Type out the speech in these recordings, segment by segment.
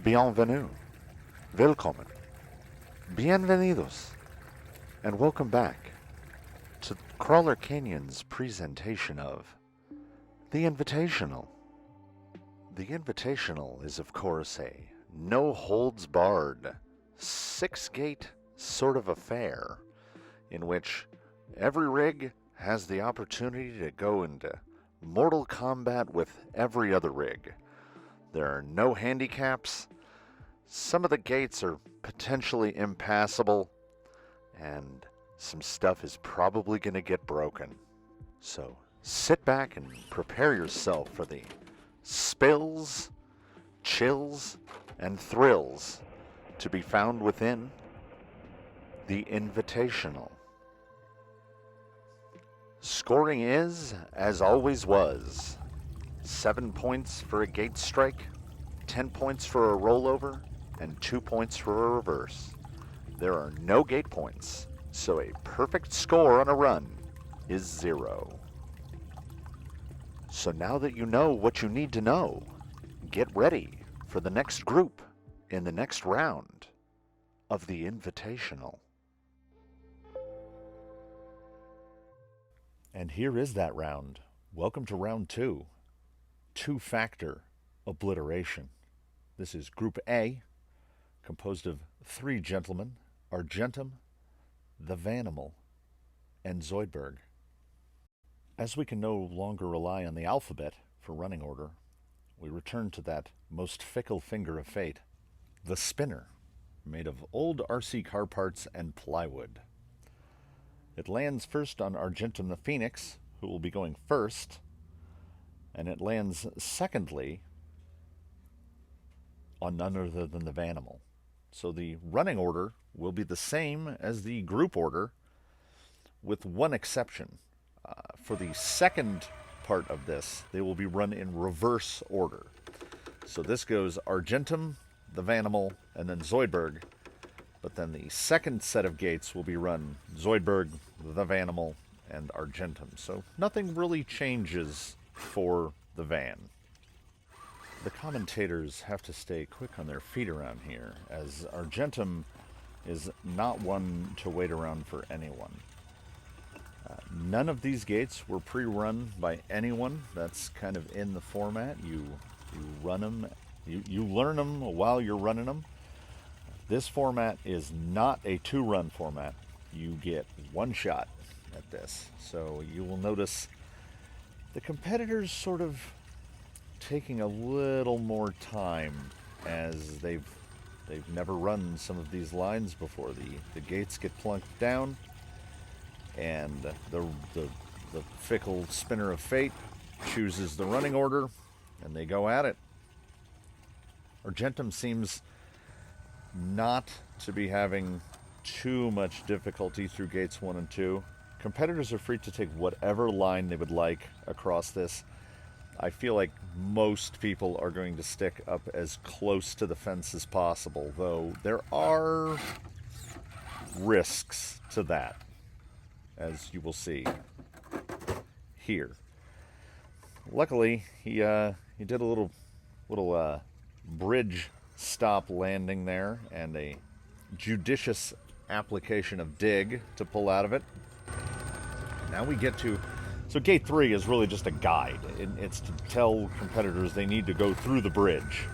Bienvenue, willkommen, bienvenidos, and welcome back to Crawler Canyon's presentation of the Invitational. The Invitational is, of course, a no-holds-barred, six-gate sort of affair in which every rig has the opportunity to go into mortal combat with every other rig. There are no handicaps, some of the gates are potentially impassable, and some stuff is probably going to get broken. So sit back and prepare yourself for the spills, chills, and thrills to be found within the Invitational. Scoring is, as always was, 7 points for a gate strike, 10 points for a rollover, and 2 points for a reverse. There are no gate points, so a perfect score on a run is 0. So now that you know what you need to know, get ready for the next group in the next round of the Invitational. And here is that round. Welcome to round 2. Two-Factor Obliteration. This is Group A, composed of 3 gentlemen, Argentum, the Vanimal, and Zoidberg. As we can no longer rely on the alphabet for running order, we return to that most fickle finger of fate, the spinner, made of old RC car parts and plywood. It lands first on Argentum the Phoenix, who will be going first, and it lands secondly on none other than the Vanimal. So the running order will be the same as the group order, with one exception. For the second part of this, they will be run in reverse order. So this goes Argentum, the Vanimal, and then Zoidberg. But then the second set of gates will be run Zoidberg, the Vanimal, and Argentum. So nothing really changes for the van. The commentators have to stay quick on their feet around here, as Argentum is not one to wait around for anyone. None of these gates were pre-run by anyone. That's kind of in the format. You run them, you learn them while you're running them. This format is not a 2-run format. You get one shot at this. So you will notice the competitors sort of taking a little more time, as they've never run some of these lines before. The gates get plunked down, and the fickle spinner of fate chooses the running order, and they go at it. Argentum seems not to be having too much difficulty through gates 1 and 2. Competitors are free to take whatever line they would like across this. I feel like most people are going to stick up as close to the fence as possible, though there are risks to that, as you will see here. Luckily, he did a little bridge stop landing there, and a judicious application of dig to pull out of it. Now we get to... So gate 3 is really just a guide. It's to tell competitors they need to go through the bridge.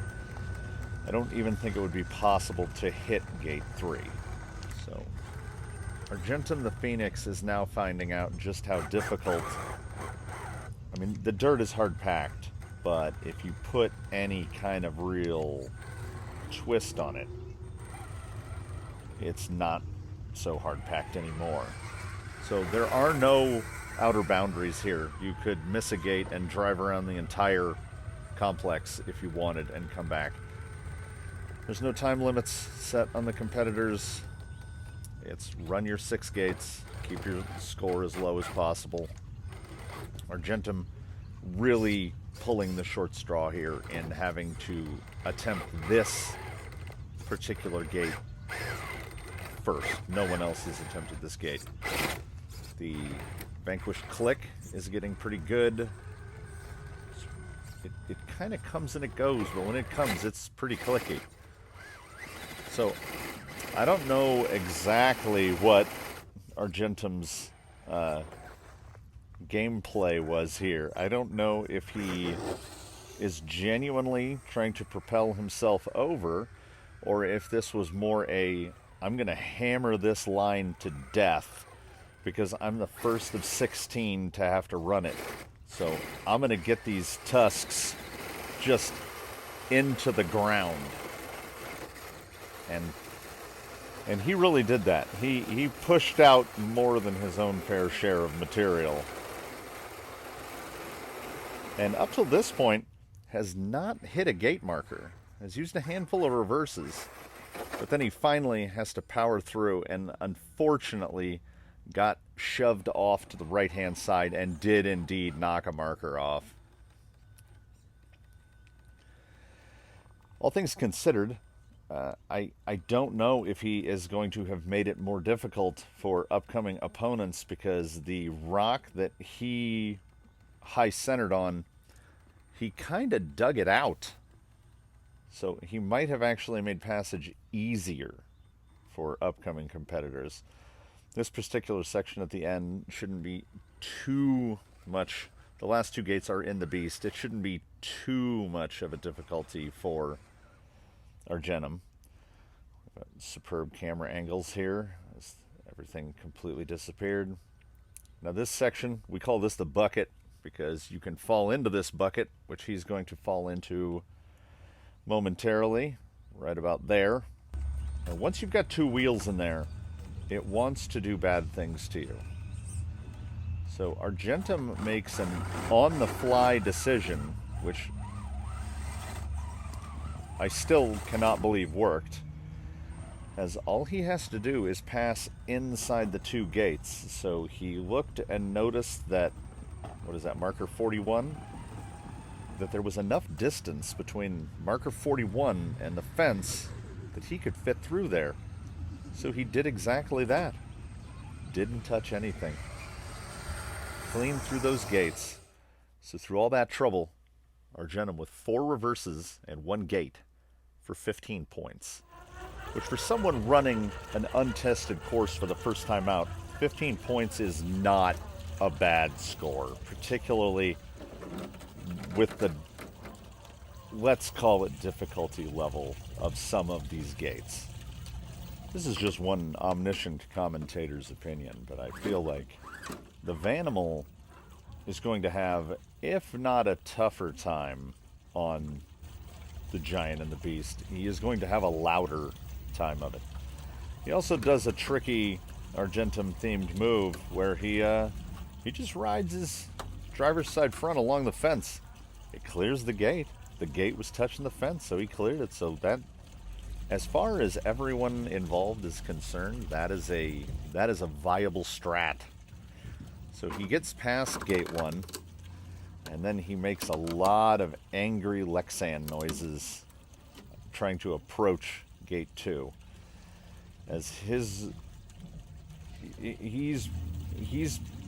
I don't even think it would be possible to hit gate 3. So Argentum the Phoenix is now finding out just how difficult... I mean, the dirt is hard-packed, but if you put any kind of real twist on it, it's not so hard-packed anymore. So there are no outer boundaries here. You could miss a gate and drive around the entire complex if you wanted and come back. There's no time limits set on the competitors. It's run your 6 gates, keep your score as low as possible. Argentum really pulling the short straw here in having to attempt this particular gate first. No one else has attempted this gate. The Vanquish click is getting pretty good. It kind of comes and it goes, but when it comes, it's pretty clicky. So I don't know exactly what Argentum's gameplay was here. I don't know if he is genuinely trying to propel himself over, or if this was more a, I'm going to hammer this line to death because I'm the first of 16 to have to run it. So I'm going to get these tusks just into the ground. And he really did that. He pushed out more than his own fair share of material. And up till this point, has not hit a gate marker. Has used a handful of reverses. But then he finally has to power through and unfortunately got shoved off to the right-hand side and did indeed knock a marker off. All things considered, I don't know if he is going to have made it more difficult for upcoming opponents because the rock that he high-centered on, he kind of dug it out. So he might have actually made passage easier for upcoming competitors. This particular section at the end shouldn't be too much. The last two gates are in the beast. It shouldn't be too much of a difficulty for Argentum. Superb camera angles here as everything completely disappeared. Now this section, we call this the bucket because you can fall into this bucket, which he's going to fall into momentarily, right about there. And once you've got two wheels in there, it wants to do bad things to you. So Argentum makes an on-the-fly decision, which I still cannot believe worked, as all he has to do is pass inside the two gates. So he looked and noticed that, what is that, marker 41? That there was enough distance between marker 41 and the fence that he could fit through there. So he did exactly that. Didn't touch anything. Clean through those gates. So through all that trouble, Argentum with 4 reverses and 1 gate for 15 points. Which for someone running an untested course for the first time out, 15 points is not a bad score. Particularly with the, let's call it, difficulty level of some of these gates. This is just one omniscient commentator's opinion, but I feel like the Vanimal is going to have, if not a tougher time on the Giant and the Beast, he is going to have a louder time of it. He also does a tricky Argentum-themed move where he just rides his driver's side front along the fence. It clears the gate. The gate was touching the fence, so he cleared it. So that, as far as everyone involved is concerned, that is a viable strat. So he gets past gate 1, and then he makes a lot of angry Lexan noises trying to approach gate 2. As he's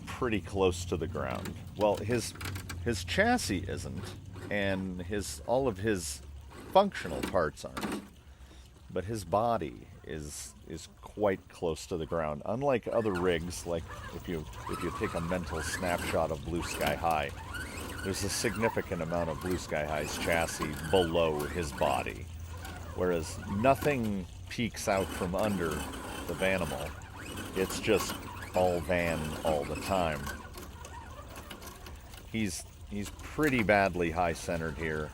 pretty close to the ground. Well, his chassis isn't, and all of his functional parts aren't. But his body is quite close to the ground. Unlike other rigs, like if you take a mental snapshot of Blue Sky High, there's a significant amount of Blue Sky High's chassis below his body. Whereas nothing peeks out from under the Vanimal. It's just all van all the time. He's pretty badly high-centered here,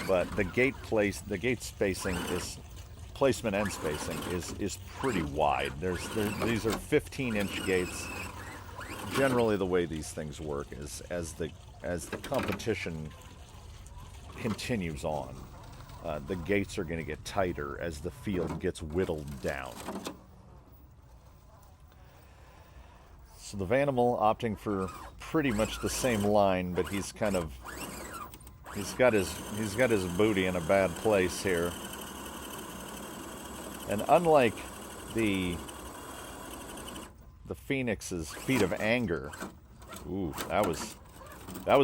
but the gate spacing is placement and spacing is pretty wide. These are 15-inch gates. Generally, the way these things work is as the competition continues on, the gates are going to get tighter as the field gets whittled down. So the Vanimal opting for pretty much the same line, but he's got his booty in a bad place here. And unlike the Phoenix's feat of anger, ooh, that was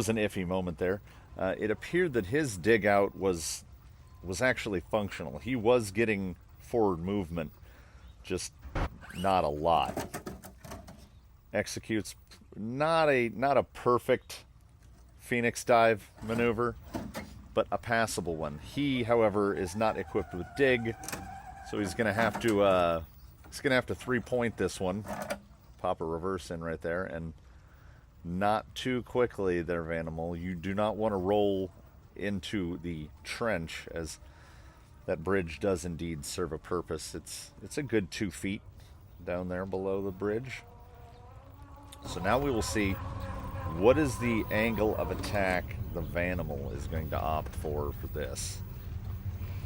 an iffy moment there. It appeared that his dig out was actually functional. He was getting forward movement, just not a lot. Executes not a perfect Phoenix dive maneuver, but a passable one. He, however, is not equipped with dig, so he's gonna have to 3-point this one. Pop a reverse in right there, and not too quickly there, Vanimal. You do not want to roll into the trench, as that bridge does indeed serve a purpose. It's a good 2 feet down there below the bridge. So now we will see what is the angle of attack the Vanimal is going to opt for this.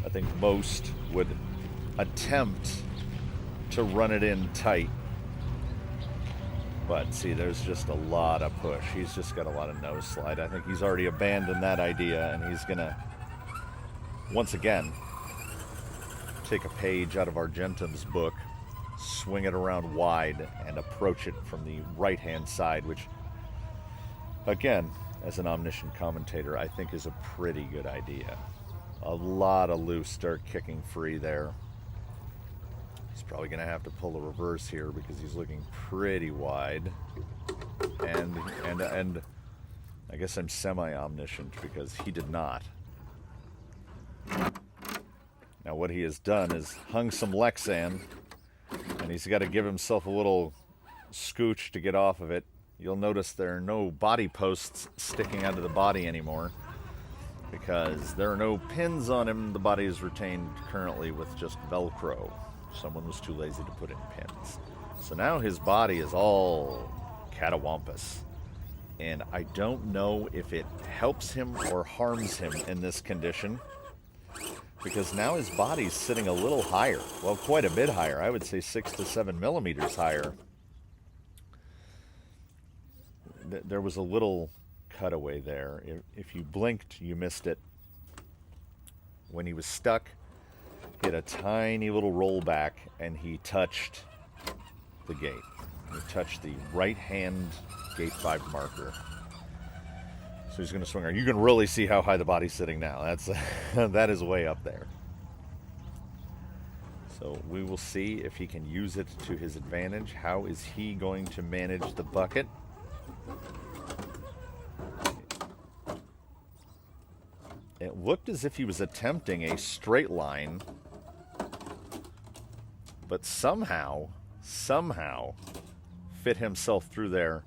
I think most would attempt to run it in tight. But see, there's just a lot of push. He's just got a lot of nose slide. I think he's already abandoned that idea, and he's gonna, once again, take a page out of Argentum's book, swing it around wide, and approach it from the right-hand side, which, again, as an omniscient commentator, I think is a pretty good idea. A lot of loose dirt kicking free there. He's probably going to have to pull a reverse here because he's looking pretty wide. And I guess I'm semi-omniscient because he did not. Now what he has done is hung some Lexan, and he's got to give himself a little scooch to get off of it. You'll notice there are no body posts sticking out of the body anymore because there are no pins on him. The body is retained currently with just Velcro. Someone was too lazy to put in pins. So now his body is all catawampus. And I don't know if it helps him or harms him in this condition, because now his body's sitting a little higher. Well, quite a bit higher. I would say 6 to 7 millimeters higher. There was a little cutaway there. If you blinked, you missed it. When he was stuck, he had a tiny little rollback, and he touched the gate. He touched the right-hand gate 5 marker. So he's going to swing around. You can really see how high the body's sitting now. That is way up there. So we will see if he can use it to his advantage. How is he going to manage the bucket? It looked as if he was attempting a straight line, but somehow fit himself through there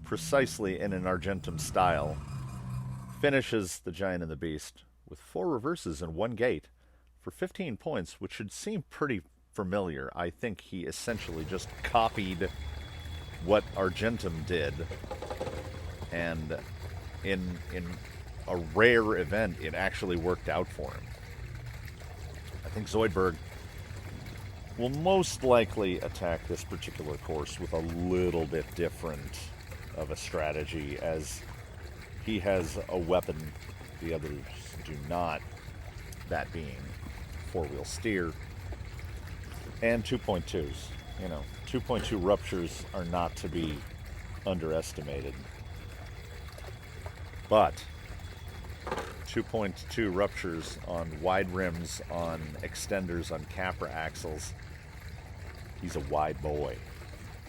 precisely in an Argentum style. Finishes the Giant and the Beast with 4 reverses and 1 gate for 15 points, which should seem pretty familiar. I think he essentially just copied what Argentum did, and in a rare event, it actually worked out for him. I think Zoidberg will most likely attack this particular course with a little bit different of a strategy, as he has a weapon the others do not, that being 4-wheel steer and 2.2s. You know, 2.2 ruptures are not to be underestimated, but 2.2 ruptures on wide rims, on extenders, on Capra axles, he's a wide boy.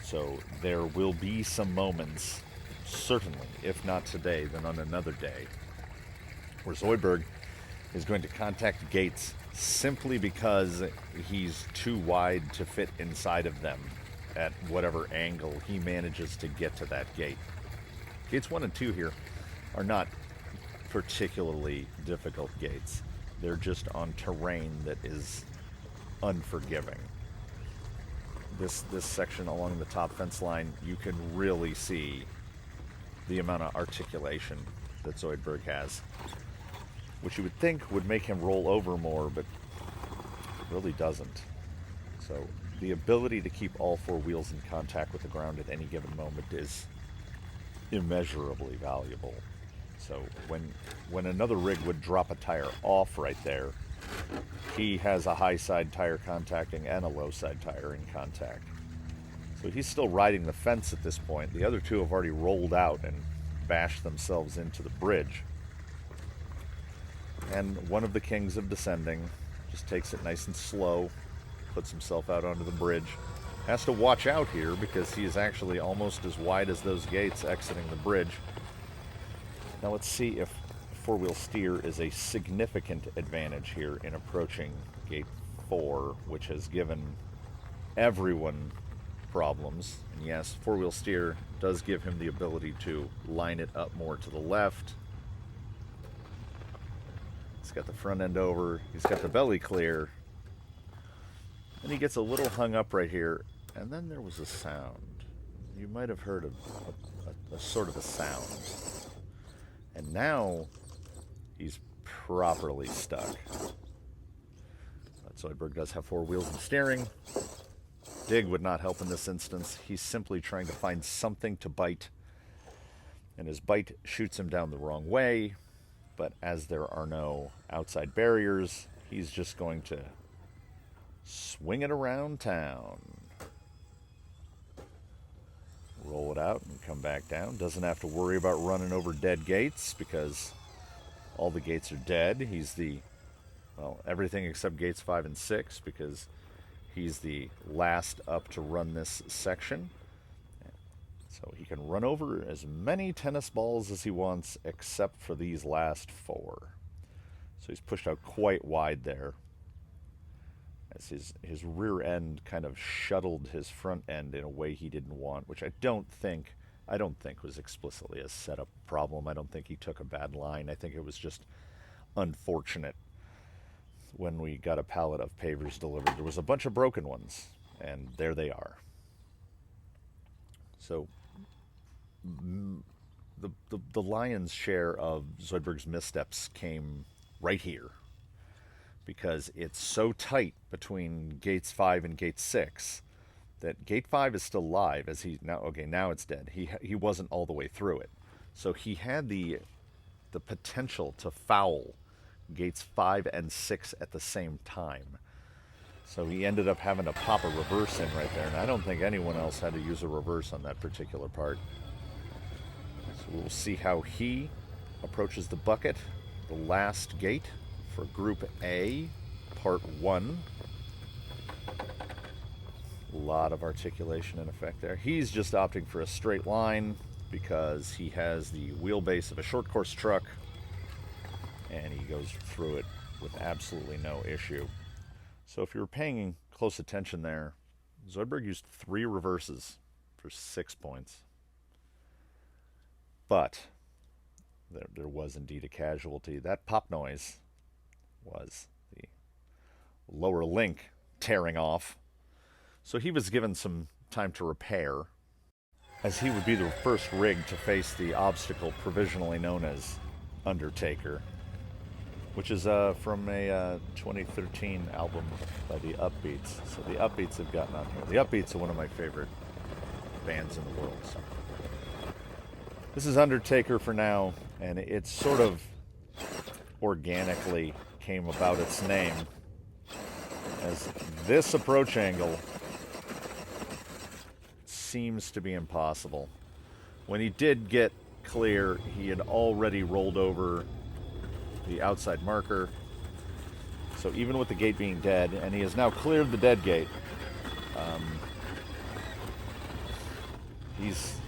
So there will be some moments, certainly, if not today, then on another day, where Zoidberg is going to contact gates simply because he's too wide to fit inside of them at whatever angle he manages to get to that gate. Gates 1 and 2 here are not particularly difficult gates. They're just on terrain that is unforgiving. This section along the top fence line, you can really see the amount of articulation that Zoidberg has, which you would think would make him roll over more, but really doesn't. So the ability to keep all 4 wheels in contact with the ground at any given moment is immeasurably valuable. So when another rig would drop a tire off right there, he has a high side tire contacting and a low side tire in contact. So he's still riding the fence at this point. The other 2 have already rolled out and bashed themselves into the bridge. And one of the kings of descending just takes it nice and slow, puts himself out onto the bridge. Has to watch out here because he is actually almost as wide as those gates exiting the bridge. Now let's see if four-wheel steer is a significant advantage here in approaching gate 4, which has given everyone problems. And yes, four-wheel steer does give him the ability to line it up more to the left. He's got the front end over, he's got the belly clear, and he gets a little hung up right here. And then there was a sound. You might have heard a sort of a sound. And now he's properly stuck. But Zoidberg does have 4 wheels and steering. Dig would not help in this instance. He's simply trying to find something to bite. And his bite shoots him down the wrong way. But as there are no outside barriers, he's just going to swing it around town. Roll it out and come back down. Doesn't have to worry about running over dead gates because all the gates are dead. He's the, well, everything except gates 5 and 6 because he's the last up to run this section. So he can run over as many tennis balls as he wants except for these last 4. So he's pushed out quite wide there, as his rear end kind of shuttled his front end in a way he didn't want, which I don't think was explicitly a setup problem. I don't think he took a bad line. I think it was just unfortunate when we got a pallet of pavers delivered. There was a bunch of broken ones, and there they are. So the lion's share of Zoidberg's missteps came right here, because it's so tight between gates 5 and gate 6 that gate 5 is still live as he now, okay, now it's dead. He wasn't all the way through it. So he had the potential to foul gates 5 and 6 at the same time. So he ended up having to pop a reverse in right there, and I don't think anyone else had to use a reverse on that particular part. So we'll see how he approaches the bucket, the last gate for Group A, Part 1. A lot of articulation in effect there. He's just opting for a straight line because he has the wheelbase of a short course truck, and he goes through it with absolutely no issue. So if you were paying close attention there, Zoidberg used 3 reverses for 6 points. But there was indeed a casualty. That pop noise was the lower link tearing off. So he was given some time to repair, as he would be the first rig to face the obstacle provisionally known as Undertaker, which is from a 2013 album by the Upbeats. So the Upbeats have gotten on here. The Upbeats are one of my favorite bands in the world. So this is Undertaker for now, and it sort of organically came about its name, as this approach angle seems to be impossible. When he did get clear, he had already rolled over the outside marker. So even with the gate being dead, and he has now cleared the dead gate,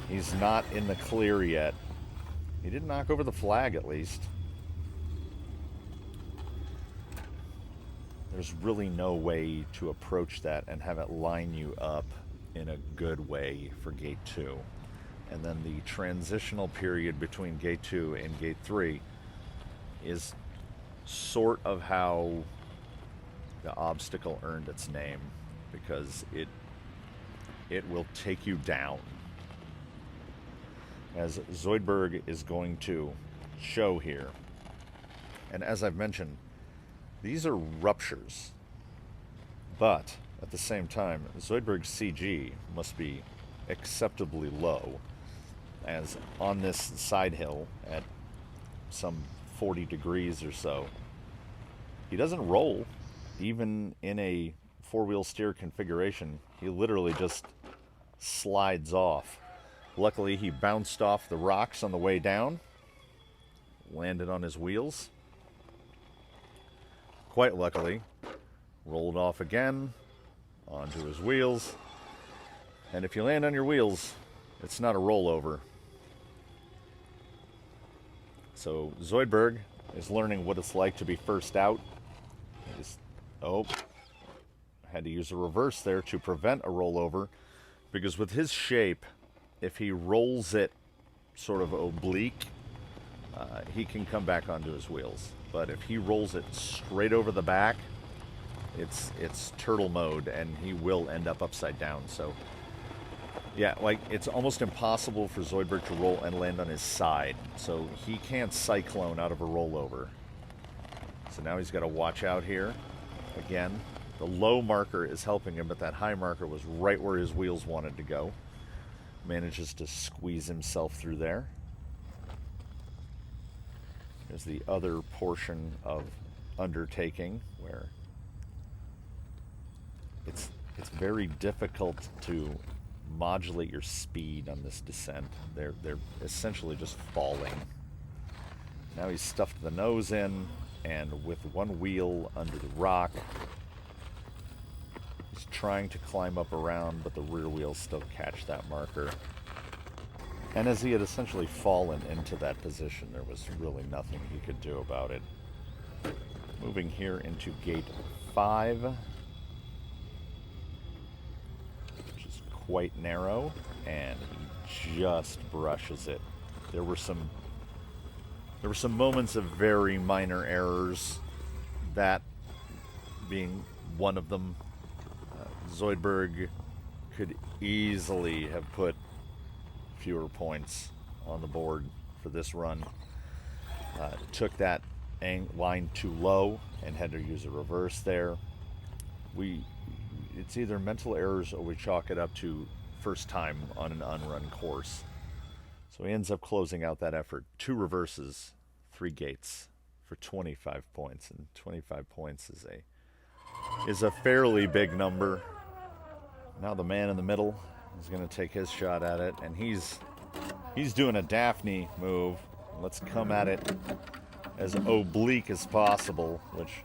he's not in the clear yet. He did knock over the flag at least. There's really no way to approach that and have it line you up in a good way for gate 2. And then the transitional period between gate 2 and gate 3 is sort of how the obstacle earned its name, because it will take you down. As Zoidberg is going to show here, and as I've mentioned, these are ruptures, but at the same time, Zoidberg's CG must be acceptably low, as on this side hill at some 40 degrees or so, he doesn't roll. Even in a 4-wheel steer configuration, he literally just slides off. Luckily, he bounced off the rocks on the way down, landed on his wheels. Quite luckily, rolled off again, onto his wheels. And if you land on your wheels, it's not a rollover. So Zoidberg is learning what it's like to be first out. Had to use a reverse there to prevent a rollover, because with his shape, if he rolls it sort of oblique, he can come back onto his wheels. But if he rolls it straight over the back, it's turtle mode, and he will end up upside down. So yeah, like, it's almost impossible for Zoidberg to roll and land on his side, so he can't cyclone out of a rollover. So now he's got to watch out here. Again, the low marker is helping him, but that high marker was right where his wheels wanted to go. Manages to squeeze himself through there. There's the other portion of Undertaking, where it's very difficult to modulate your speed on this descent. They're essentially just falling. Now he's stuffed the nose in, and with one wheel under the rock, he's trying to climb up around, but the rear wheels still catch that marker. And as he had essentially fallen into that position, there was really nothing he could do about it. Moving here into gate 5, which is quite narrow, and he just brushes it. There were some moments of very minor errors, that being one of them. Zoidberg could easily have put fewer points on the board for this run. Took that line too low and had to use a reverse there. It's either mental errors or we chalk it up to first time on an unrun course. So he ends up closing out that effort. 2 reverses, 3 gates for 25 points, and 25 points is a fairly big number. Now the man in the middle is going to take his shot at it, and he's doing a Daphne move. Let's come at it as oblique as possible, which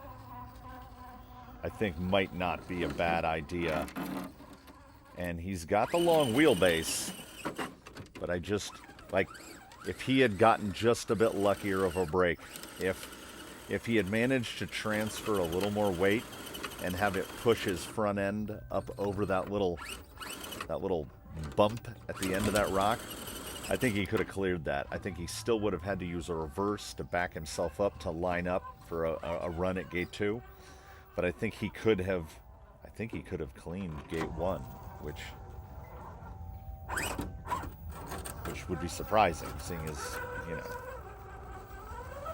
I think might not be a bad idea. And he's got the long wheelbase, but I just, like, if he had gotten just a bit luckier of a break, if he had managed to transfer a little more weight and have it push his front end up over that little bump at the end of that rock, I think he could have cleared that. I think he still would have had to use a reverse to back himself up to line up for a run at gate 2. But I think he could have cleaned gate 1, which would be surprising, seeing as, you know,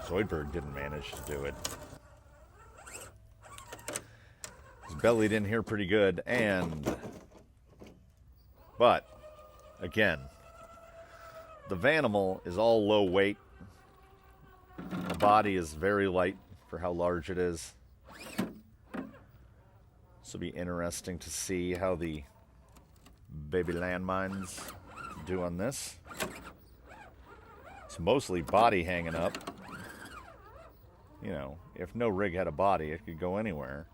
Zoidberg didn't manage to do it. He's bellied in here pretty good, but again, the Vanimal is all low weight. The body is very light for how large it is. This will be interesting to see how the baby Landmines do on this. It's mostly body hanging up. You know, if no rig had a body, it could go anywhere.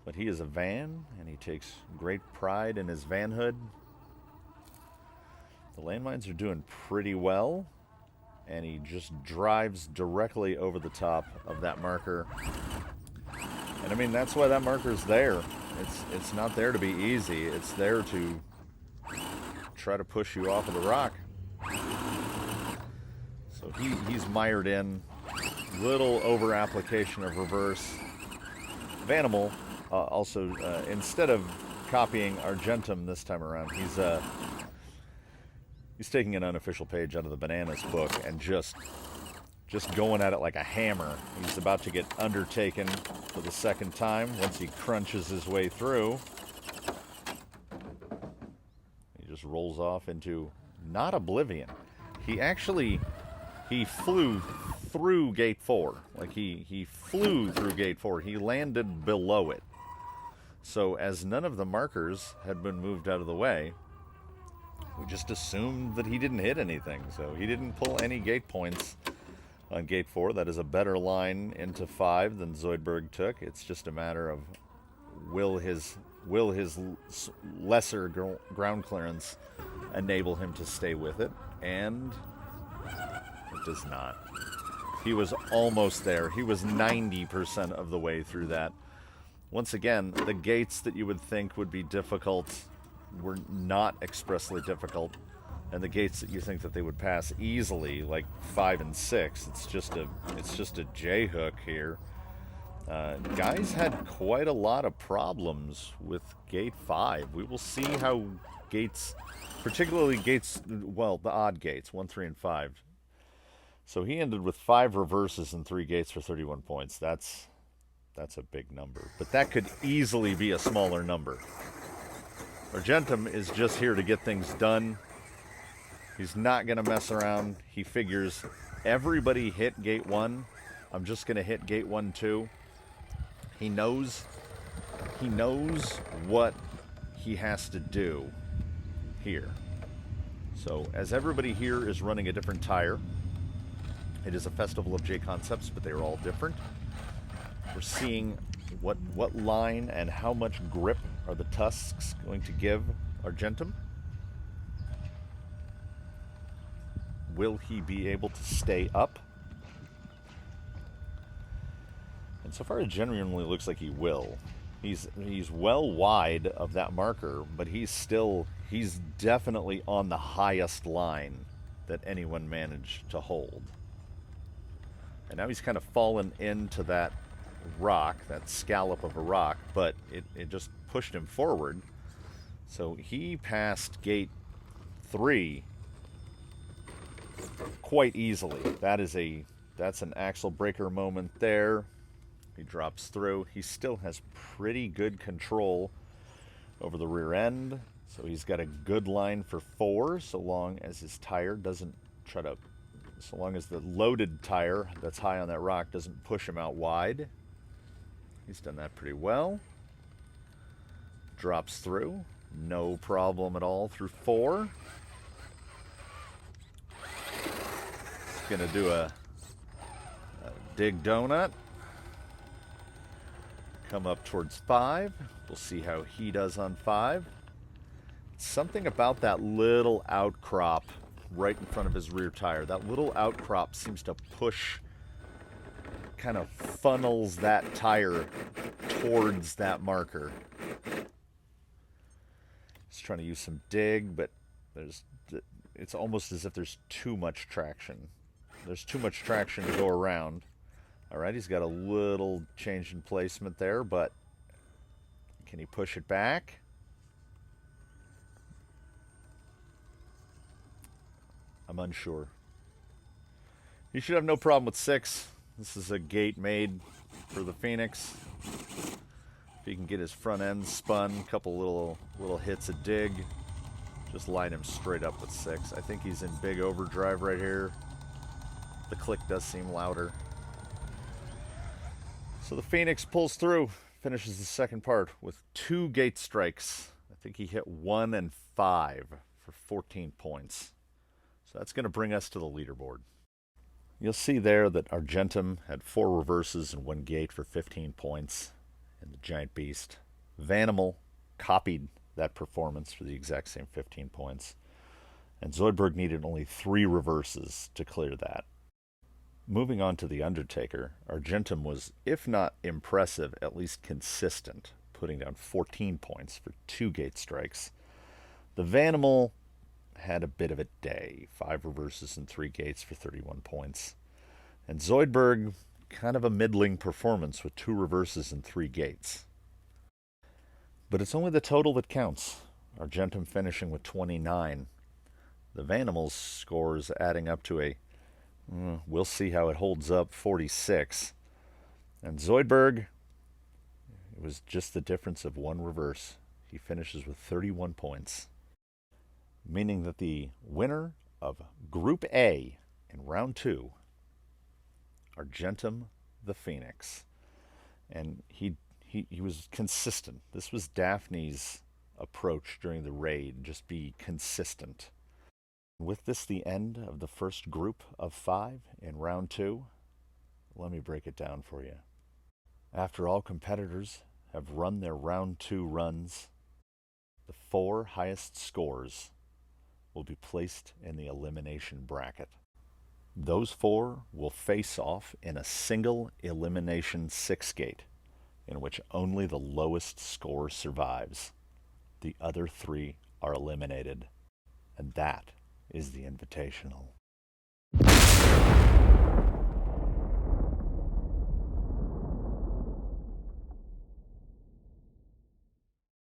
But he is a van, and he takes great pride in his vanhood. The Landmines are doing pretty well, and he just drives directly over the top of that marker. And I mean, that's why that marker's there. It's not there to be easy. It's there to try to push you off of the rock. So he's mired in. Little over application of reverse. Vanimal also, instead of copying Argentum this time around, he's taking an unofficial page out of the Bananas book and just going at it like a hammer. He's about to get undertaken for the second time once he crunches his way through. He just rolls off into not oblivion. He flew through gate 4. Like he flew through gate 4. He landed below it. So as none of the markers had been moved out of the way, we just assumed that he didn't hit anything. So he didn't pull any gate points on gate 4. That is a better line into 5 than Zoidberg took. It's just a matter of will his will his lesser ground clearance enable him to stay with it? And it does not. He was almost there. He was 90% of the way through that. Once again, the gates that you would think would be difficult were not expressly difficult. And the gates that you think that they would pass easily, like 5 and 6, it's just a J-hook here. Guys had quite a lot of problems with gate 5. We will see how gates, particularly gates, well, the odd gates, 1, 3, and 5. So he ended with 5 reverses and 3 gates for 31 points. That's a big number. But that could easily be a smaller number. Argentum is just here to get things done. He's not going to mess around. He figures everybody hit gate 1. I'm just going to hit gate 1 too. He knows what he has to do here. So as everybody here is running a different tire, it is a festival of JConcepts, but they're all different. We're seeing what line and how much grip are the Tusks going to give Argentum. Will he be able to stay up? And so far it genuinely looks like he will. He's well wide of that marker, but he's definitely on the highest line that anyone managed to hold. And now he's kind of fallen into that rock, that scallop of a rock, but it just pushed him forward. So he passed gate 3 quite easily. That's an axle breaker moment there. He drops through. He still has pretty good control over the rear end, so he's got a good line for 4, so long as his tire doesn't so long as the loaded tire that's high on that rock doesn't push him out wide. He's done that pretty well. Drops through. No problem at all through 4. He's going to do a dig donut. Come up towards 5. We'll see how he does on 5. Something about that little outcrop right in front of his rear tire. That little outcrop seems to push, kind of funnels that tire towards that marker. He's trying to use some dig, but it's almost as if there's too much traction. There's too much traction to go around. All right, he's got a little change in placement there, but can he push it back? I'm unsure. He should have no problem with 6. This is a gate made for the Phoenix. If he can get his front end spun, a couple little hits of dig, just line him straight up with 6. I think he's in big overdrive right here. The click does seem louder. So the Phoenix pulls through, finishes the second part with 2 gate strikes. I think he hit 1 and 5 for 14 points. So that's going to bring us to the leaderboard. You'll see there that Argentum had 4 reverses and 1 gate for 15 points in the Giant Beast. Vanimal copied that performance for the exact same 15 points. And Zoidberg needed only 3 reverses to clear that. Moving on to the Undertaker, Argentum was, if not impressive, at least consistent, putting down 14 points for 2 gate strikes. The Vanimal had a bit of a day, 5 reverses and 3 gates for 31 points. And Zoidberg, kind of a middling performance with 2 reverses and 3 gates. But it's only the total that counts. Argentum finishing with 29. The Vanimal's scores adding up to a, we'll see how it holds up, 46. And Zoidberg, it was just the difference of 1 reverse. He finishes with 31 points. Meaning that the winner of Group A in round 2, Argentum the Phoenix. And he was consistent. This was Daphne's approach during the raid, just be consistent. With this the end of the first group of 5 in round 2. Let me break it down for you. After all competitors have run their round 2 runs, the 4 highest scores will be placed in the elimination bracket. Those 4 will face off in a single elimination 6-gate, in which only the lowest score survives. The other 3 are eliminated, and that is the Invitational.